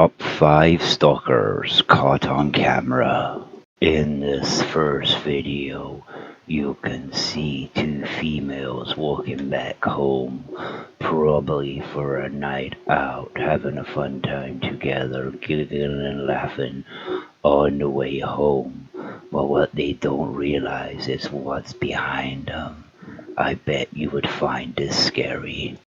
Top 5 stalkers caught on camera. In this first video, you can see two females walking back home, probably for a night out, having a fun time together, giggling and laughing on the way home. But what they don't realize is what's behind them. I bet you would find this scary.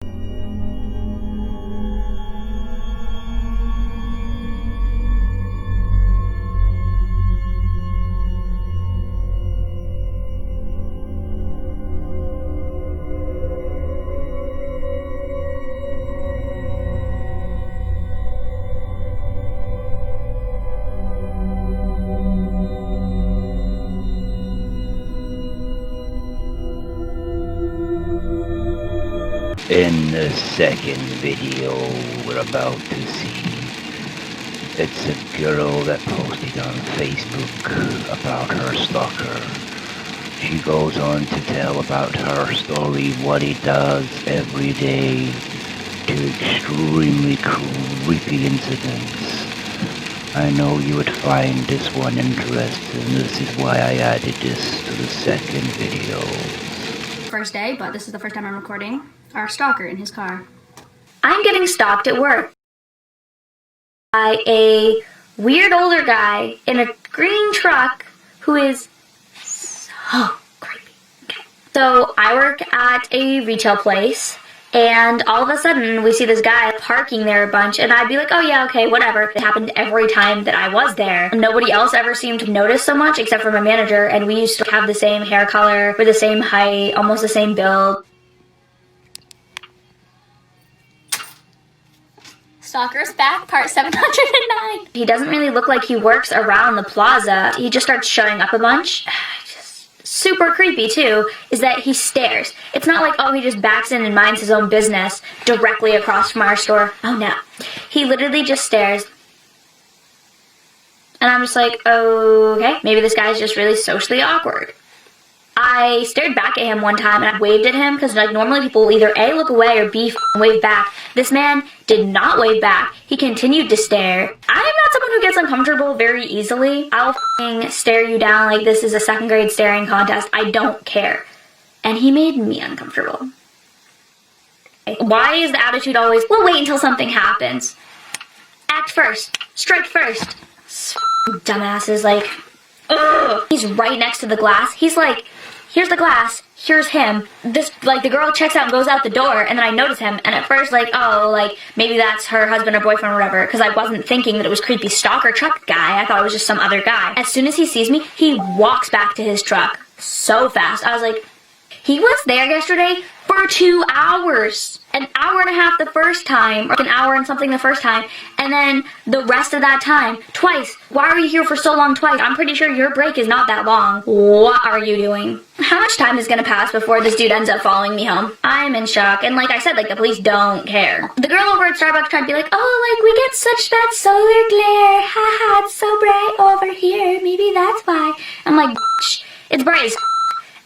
In the second video we're about to see, it's a girl that posted on Facebook about her stalker. She goes on to tell about her story, what he does every day, to extremely creepy incidents. I know you would find this one interesting. This is why I added this to the second video. First day, but this is the first time I'm recording our stalker in his car. I'm getting stalked at work by a weird older guy in a green truck who is so creepy. Okay. So I work at a retail place, and all of a sudden we see this guy parking there a bunch, and I'd be like, oh yeah, okay, whatever. It happened every time that I was there. Nobody else ever seemed to notice so much except for my manager, and we used to have the same hair color, with the same height, almost the same build. Stalkers back, part 709. He doesn't really look like he works around the plaza. He just starts showing up a bunch. Just super creepy too, is that he stares. It's not like, oh, he just backs in and minds his own business directly across from our store. Oh no. He literally just stares. And I'm just like, okay, maybe this guy's just really socially awkward. I stared back at him one time and I waved at him because like normally people will either A, look away, or B, wave back. This man did not wave back. He continued to stare. I am not someone who gets uncomfortable very easily. I'll stare you down like this is a second grade staring contest. I don't care. And he made me uncomfortable. Why is the attitude always, we'll wait until something happens? Act first. Strike first. Dumbass is like, ugh. He's right next to the glass. He's like, here's the glass, here's him. This, like, the girl checks out and goes out the door, and then I notice him, and at first, like, oh, like, maybe that's her husband or boyfriend or whatever, because I wasn't thinking that it was creepy stalker truck guy. I thought it was just some other guy. As soon as he sees me, he walks back to his truck so fast. I was like, he was there yesterday for 2 hours. An hour and a half the first time, or an hour and something the first time, and then the rest of that time, twice. Why are you here for so long twice? I'm pretty sure your break is not that long. What are you doing? How much time is gonna pass before this dude ends up following me home? I'm in shock, and like I said, like the police don't care. The girl over at Starbucks tried to be like, oh, like we get such bad solar glare, haha, it's so bright over here, maybe that's why. I'm like, it's bright as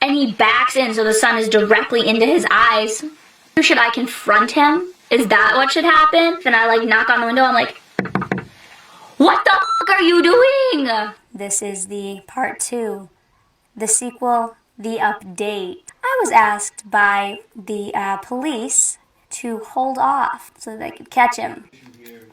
and he backs in so the sun is directly into his eyes. Should I confront him? Is that what should happen? Then I like knock on the window, I'm like, what the fuck are you doing? This is the part 2, the sequel, the update. I was asked by the police to hold off so that they could catch him.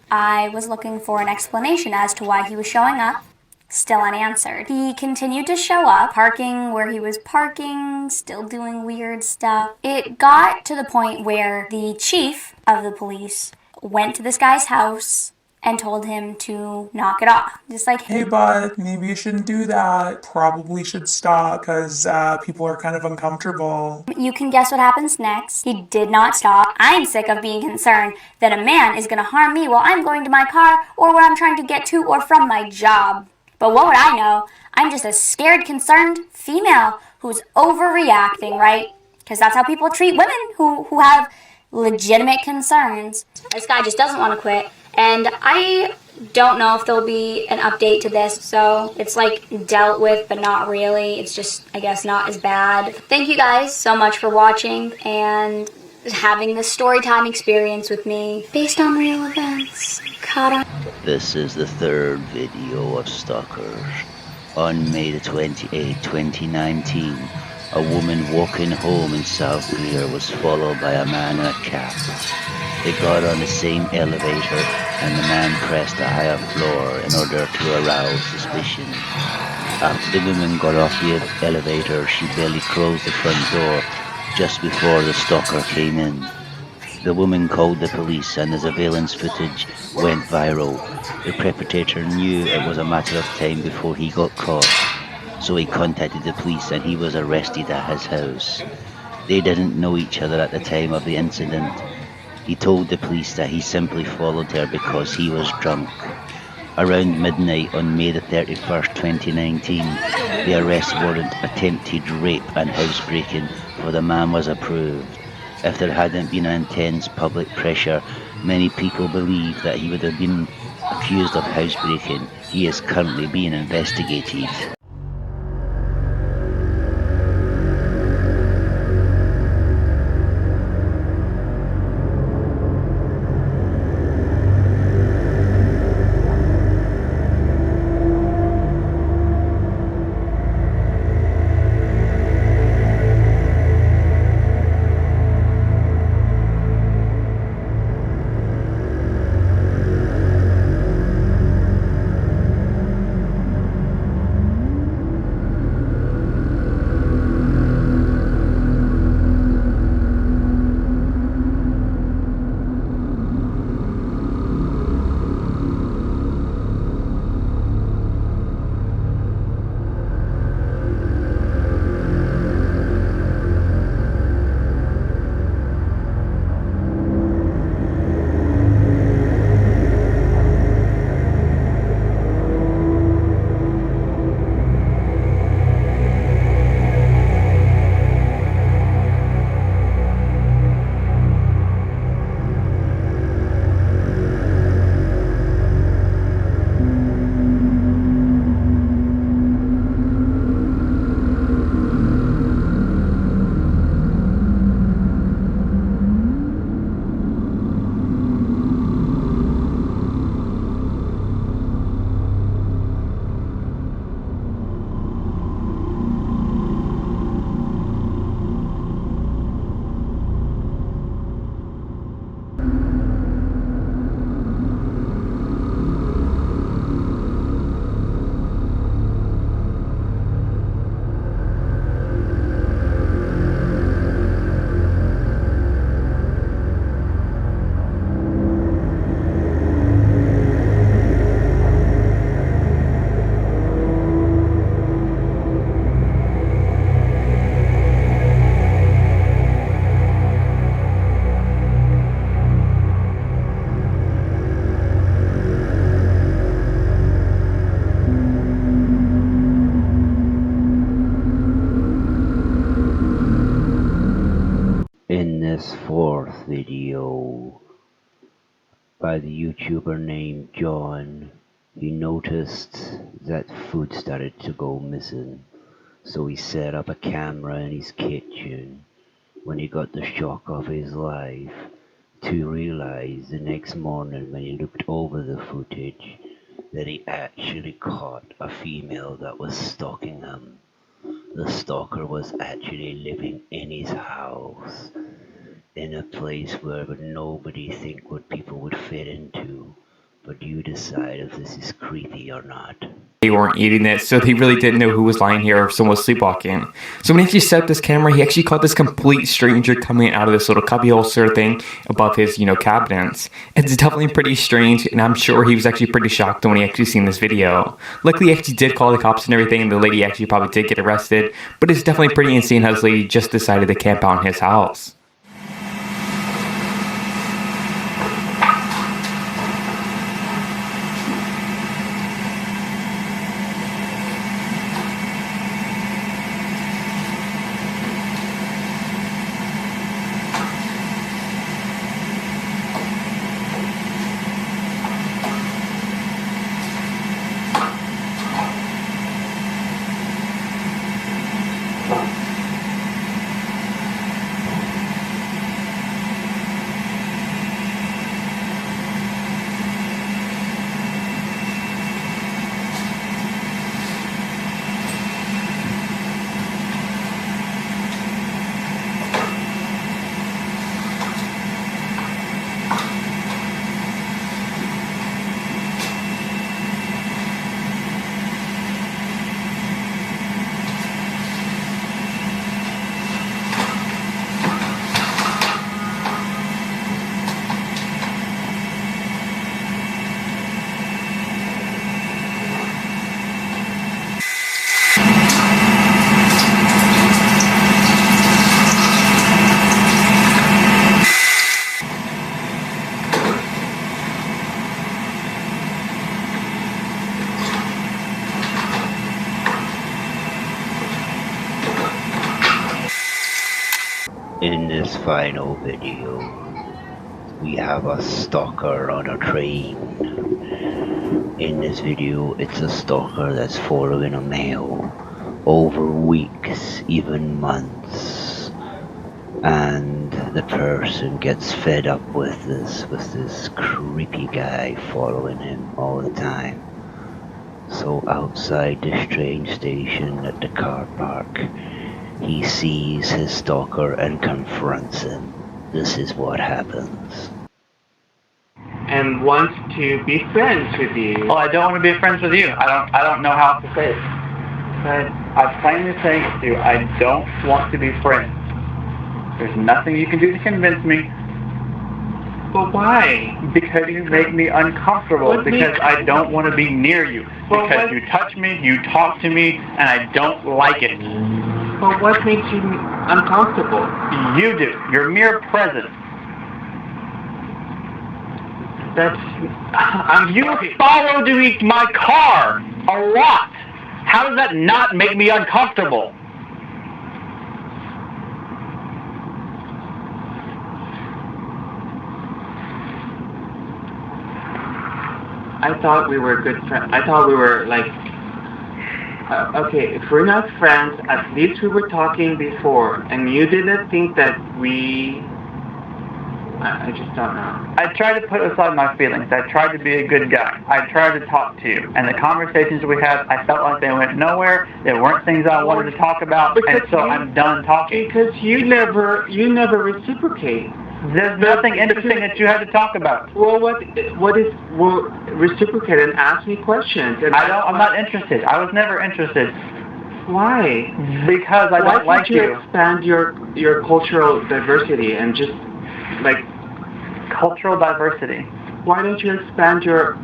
I was looking for an explanation as to why he was showing up. Still unanswered. He continued to show up, parking where he was parking, still doing weird stuff. It got to the point where the chief of the police went to this guy's house and told him to knock it off. Just like, hey bud, maybe you shouldn't do that. Probably should stop because people are kind of uncomfortable. You can guess what happens next. He did not stop. I'm sick of being concerned that a man is going to harm me while I'm going to my car or where I'm trying to get to or from my job. But what would I know? I'm just a scared, concerned female who's overreacting, right? Because that's how people treat women who have legitimate concerns. This guy just doesn't want to quit. And I don't know if there'll be an update to this, so it's like dealt with, but not really. It's just, I guess, not as bad. Thank you guys so much for watching, and having this story time experience with me based on real events. Caught on. This is the third video of Stalkers. On May the 28th, 2019, a woman walking home in South Greer was followed by a man in a cap. They got on the same elevator and the man pressed a higher floor in order to arouse suspicion. After the woman got off the elevator, she barely closed the front door just before the stalker came in. The woman called the police and the surveillance footage went viral. The perpetrator knew it was a matter of time before he got caught, so he contacted the police and he was arrested at his house. They didn't know each other at the time of the incident. He told the police that he simply followed her because he was drunk. Around midnight on May the 31st, 2019, the arrest warrant attempted rape and housebreaking for the man was approved. If there hadn't been an intense public pressure, many people believe that he would have been accused of housebreaking. He is currently being investigated. In this fourth video by the YouTuber named John, he noticed that food started to go missing, so he set up a camera in his kitchen. When he got the shock of his life to realize the next morning when he looked over the footage that he actually caught a female that was stalking him. The stalker was actually living in his house, in a place where nobody think what people would fit into, but you decide if this is creepy or not. They weren't eating it, so they really didn't know who was lying here or if someone was sleepwalking. So when he actually set up this camera, he actually caught this complete stranger coming out of this little cubbyhole sort of thing above his, cabinets. It's definitely pretty strange, and I'm sure he was actually pretty shocked when he actually seen this video. Luckily, he actually did call the cops and everything, and the lady actually probably did get arrested, but it's definitely pretty insane how this lady just decided to camp out in his house. In this final video, we have a stalker on a train. In this video, it's a stalker that's following a male over weeks, even months. And the person gets fed up with this creepy guy following him all the time. So outside this train station at the car park, he sees his stalker and confronts him. This is what happens. And wants to be friends with you. Well, I don't want to be friends with you. I don't know how to say it. But I'm plainly saying it to you. I don't want to be friends. There's nothing you can do to convince me. But why? Because you make me uncomfortable. Because I don't want to be near you. Because you touch me, you talk to me, and I don't like it. But what makes you uncomfortable? You do. Your mere presence. You followed me my car a lot. How does that not make me uncomfortable? I thought we were good friends. I thought we were like, okay, if we're not friends, at least we were talking before, and you didn't think that we. I just don't know. I tried to put aside my feelings. I tried to be a good guy. I tried to talk to you. And the conversations we had, I felt like they went nowhere. They weren't things I wanted to talk about, and so I'm done talking. Because you never reciprocate. There's nothing interesting that you had to talk about. Well, reciprocate and ask me questions. And I'm not interested. I was never interested. Why? Because I don't like you. Why can't you expand your cultural diversity and just like cultural diversity? Why don't you expand your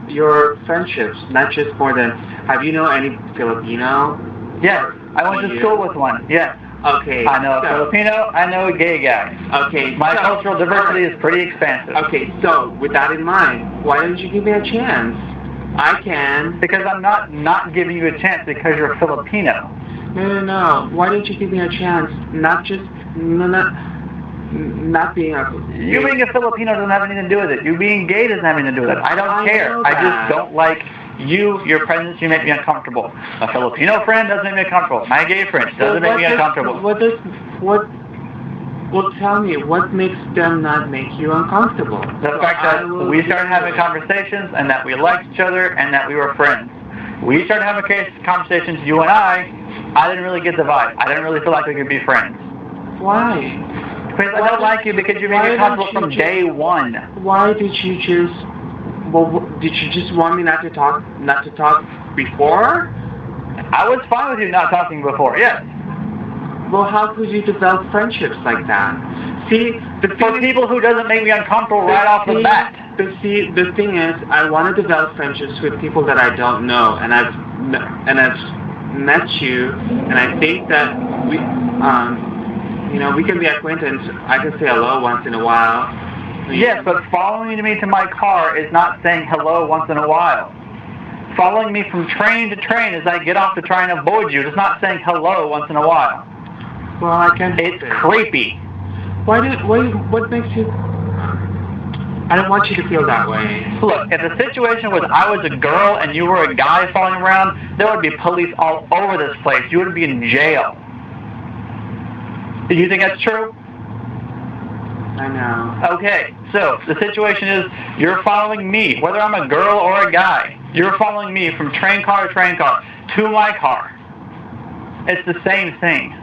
friendships? Not just more than, have you know any Filipino? Yes, I went to school with one. Yes. Okay. I know a Filipino. I know a gay guy. Okay. My cultural diversity is pretty expansive. Okay, so with that in mind, why don't you give me a chance? I can. Because I'm not giving you a chance because you're Filipino. No. Why don't you give me a chance? Not being a... You being a Filipino doesn't have anything to do with it. You being gay doesn't have anything to do with it. I don't care. I just don't like you, your presence. You make me uncomfortable. A Filipino friend doesn't make me uncomfortable. My gay friend doesn't make me uncomfortable. Well, tell me, what makes them not make you uncomfortable? The fact that we started having conversations and that we liked each other and that we were friends. We started having conversations, you and I didn't really get the vibe. I didn't really feel like we could be friends. Why? Because I don't like you because you made me uncomfortable from day one. Why did you choose? Well, did you just want me not to talk before? I was fine with you not talking before, yes. Well, how could you develop friendships like that? See, for people who doesn't make me uncomfortable right off the bat. The thing is, I want to develop friendships with people that I don't know, and I've met you, and I think that we can be acquaintances. I can say hello once in a while. Yes, but following me to my car is not saying hello once in a while. Following me from train to train as I get off to try and avoid you is not saying hello once in a while. Well, I can't. It's creepy. What makes you... I don't want you to feel that way. Look, if the situation was I was a girl and you were a guy following around, there would be police all over this place. You would be in jail. Do you think that's true? I know. Okay, so the situation is you're following me, whether I'm a girl or a guy. You're following me from train car to train car to my car. It's the same thing.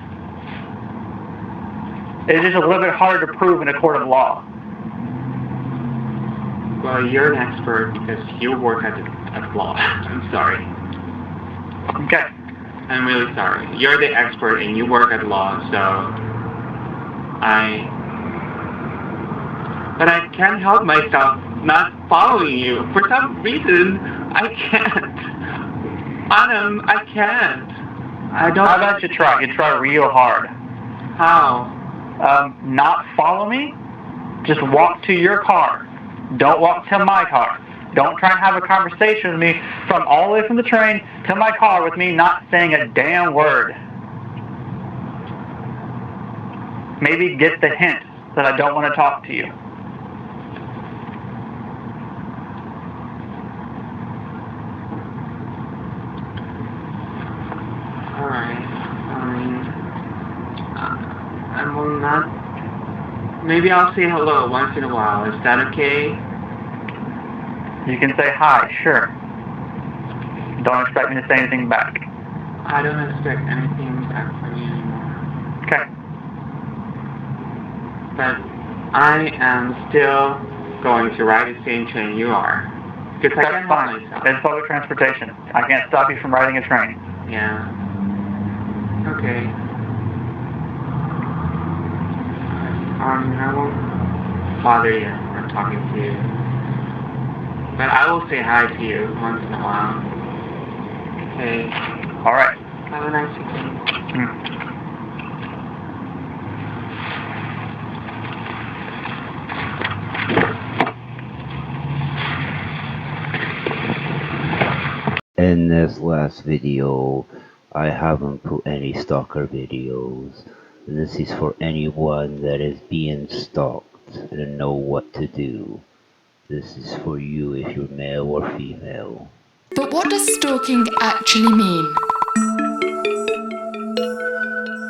It's just a little bit harder to prove in a court of law. Well, you're an expert because you work at law. I'm sorry. Okay. I'm really sorry. You're the expert and you work at law, so But I can't help myself not following you. For some reason, I can't. Adam, I can't. I don't... How about you try? You try real hard. How? Not follow me. Just walk to your car. Don't walk to my car. Don't try and have a conversation with me from all the way from the train to my car with me not saying a damn word. maybe get the hint that I don't want to talk to you. Alright. I will not. Maybe I'll say hello once in a while. Is that okay? You can say hi, sure. Don't expect me to say anything back. I don't expect anything back from you anymore. Okay. But I am still going to ride the same train you are. Because I can't That's help fine. myself. It's public transportation. I can't stop you from riding a train. Yeah. Okay. I won't bother you or talking to you. But I will say hi to you once in a while. Okay. All right. Have a nice evening. In this last video, I haven't put any stalker videos. This is for anyone that is being stalked and know what to do. This is for you if you're male or female. But what does stalking actually mean?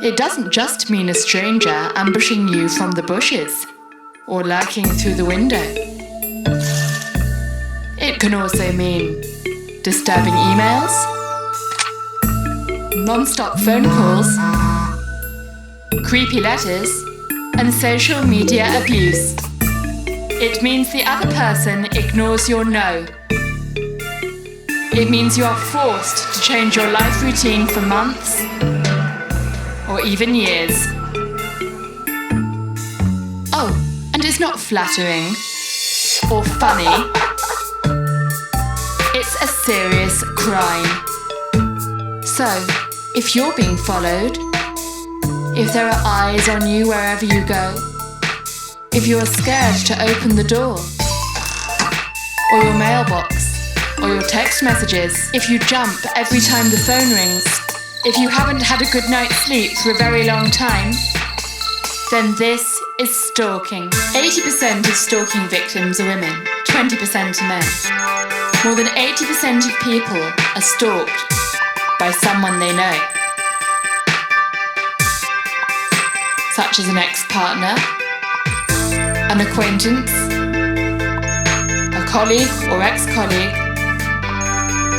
It doesn't just mean a stranger ambushing you from the bushes or lurking through the window. It can also mean disturbing emails, non-stop phone calls, creepy letters, and social media abuse. It means the other person ignores your no. It means you are forced to change your life routine for months or even years. Oh, and it's not flattering or funny. It's a serious crime. So, if you're being followed, if there are eyes on you wherever you go, if you are scared to open the door, or your mailbox, or your text messages, if you jump every time the phone rings, if you haven't had a good night's sleep for a very long time, then this is stalking. 80% of stalking victims are women, 20% are men. More than 80% of people are stalked by someone they know, such as an ex-partner, an acquaintance, a colleague or ex-colleague,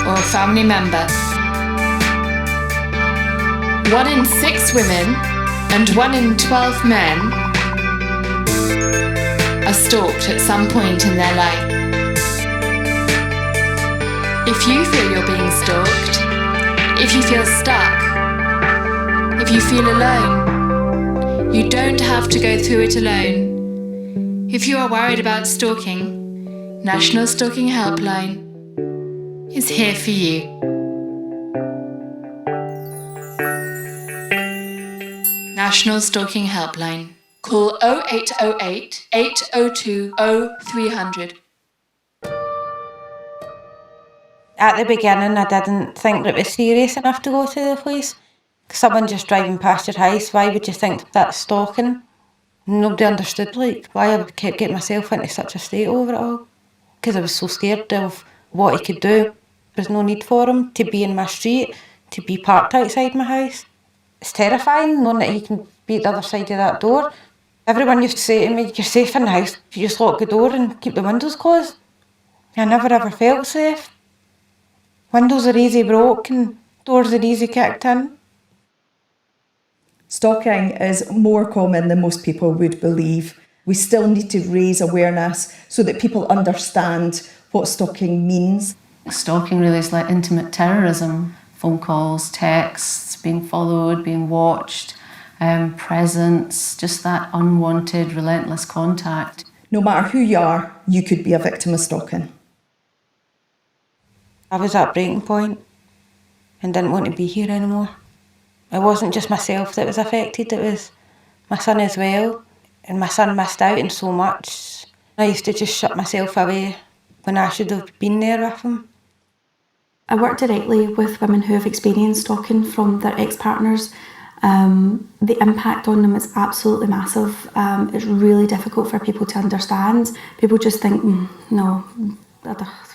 or a family member. 1 in 6 women and 1 in 12 men are stalked at some point in their life. If you feel you're being stalked, if you feel stuck, if you feel alone, you don't have to go through it alone. If you are worried about stalking, National Stalking Helpline is here for you. National Stalking Helpline. Call 0808 802 0300. At the beginning, I didn't think that it was serious enough to go to the police. Someone just driving past your house, why would you think that's stalking? Nobody understood, why I kept getting myself into such a state over it all. Because I was so scared of what he could do. There's no need for him to be in my street, to be parked outside my house. It's terrifying knowing that he can be at the other side of that door. Everyone used to say to me, you're safe in the house, you just lock the door and keep the windows closed. I never ever felt safe. Windows are easy broke and doors are easy kicked in. Stalking is more common than most people would believe. We still need to raise awareness so that people understand what stalking means. Stalking really is like intimate terrorism. Phone calls, texts, being followed, being watched, presence, just that unwanted, relentless contact. No matter who you are, you could be a victim of stalking. I was at breaking point and didn't want to be here anymore. It wasn't just myself that was affected, it was my son as well. And my son missed out on so much. I used to just shut myself away when I should have been there with him. I work directly with women who have experienced stalking from their ex-partners, The impact on them is absolutely massive. It's really difficult for people to understand. People just think, no,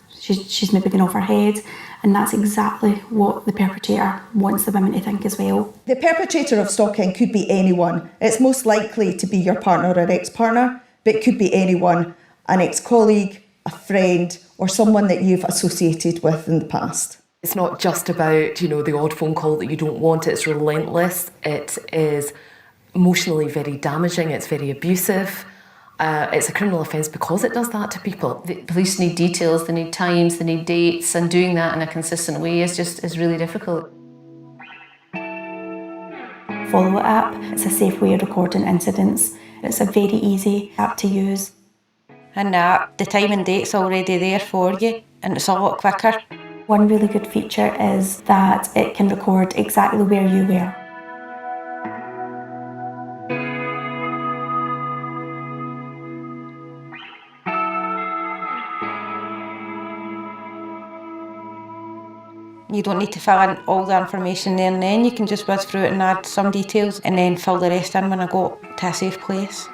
she's maybe going over her head. And that's exactly what the perpetrator wants the women to think as well. The perpetrator of stalking could be anyone. It's most likely to be your partner or ex-partner, but it could be anyone, an ex-colleague, a friend, or someone that you've associated with in the past. It's not just about, the odd phone call that you don't want. It's relentless. It is emotionally very damaging. It's very abusive. It's a criminal offence because it does that to people. The police need details, they need times, they need dates, and doing that in a consistent way is really difficult. Follow It app, it's a safe way of recording incidents. It's a very easy app to use. And the time and date's already there for you, and it's a lot quicker. One really good feature is that it can record exactly where you were. You don't need to fill in all the information there and then. You can just whiz through it and add some details and then fill the rest in when I go to a safe place.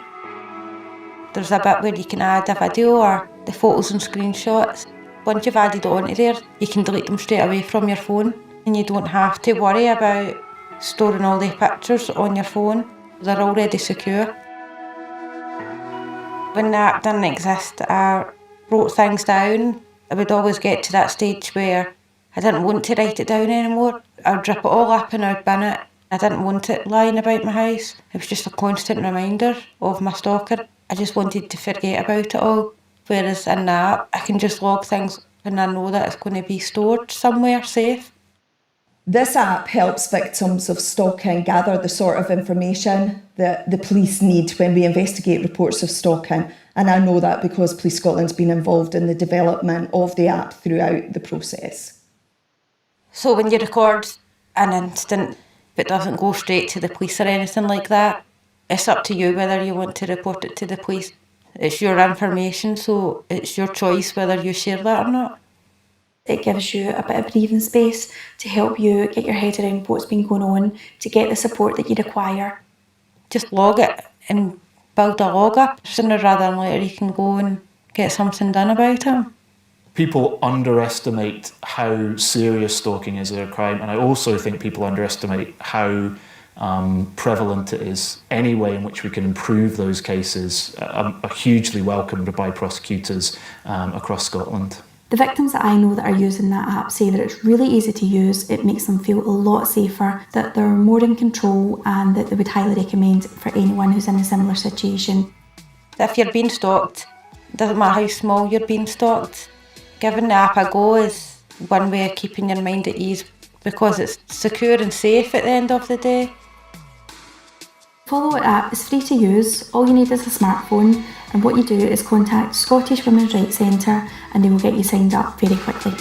There's a bit where you can add a video or the photos and screenshots. Once you've added it onto there, you can delete them straight away from your phone, and you don't have to worry about storing all the pictures on your phone. They're already secure. When the app didn't exist, I wrote things down. I would always get to that stage where I didn't want to write it down anymore. I'd rip it all up and I'd bin it. I didn't want it lying about my house. It was just a constant reminder of my stalker. I just wanted to forget about it all. Whereas in the app, I can just log things and I know that it's going to be stored somewhere safe. This app helps victims of stalking gather the sort of information that the police need when we investigate reports of stalking. And I know that because Police Scotland's been involved in the development of the app throughout the process. So when you record an incident that doesn't go straight to the police or anything like that, it's up to you whether you want to report it to the police. It's your information, so it's your choice whether you share that or not. It gives you a bit of breathing space to help you get your head around what's been going on, to get the support that you require. Just log it and build a log up. Sooner rather than later you can go and get something done about it. People underestimate how serious stalking is as a crime, and I also think people underestimate how prevalent it is. Any way in which we can improve those cases are hugely welcomed by prosecutors across Scotland. The victims that I know that are using that app say that it's really easy to use, it makes them feel a lot safer, that they're more in control, and that they would highly recommend it for anyone who's in a similar situation. If you're being stalked, it doesn't matter how small you're being stalked, giving the app a go is one way of keeping your mind at ease because it's secure and safe at the end of the day. Follow It app is free to use. All you need is a smartphone, and what you do is contact Scottish Women's Rights Centre and they will get you signed up very quickly.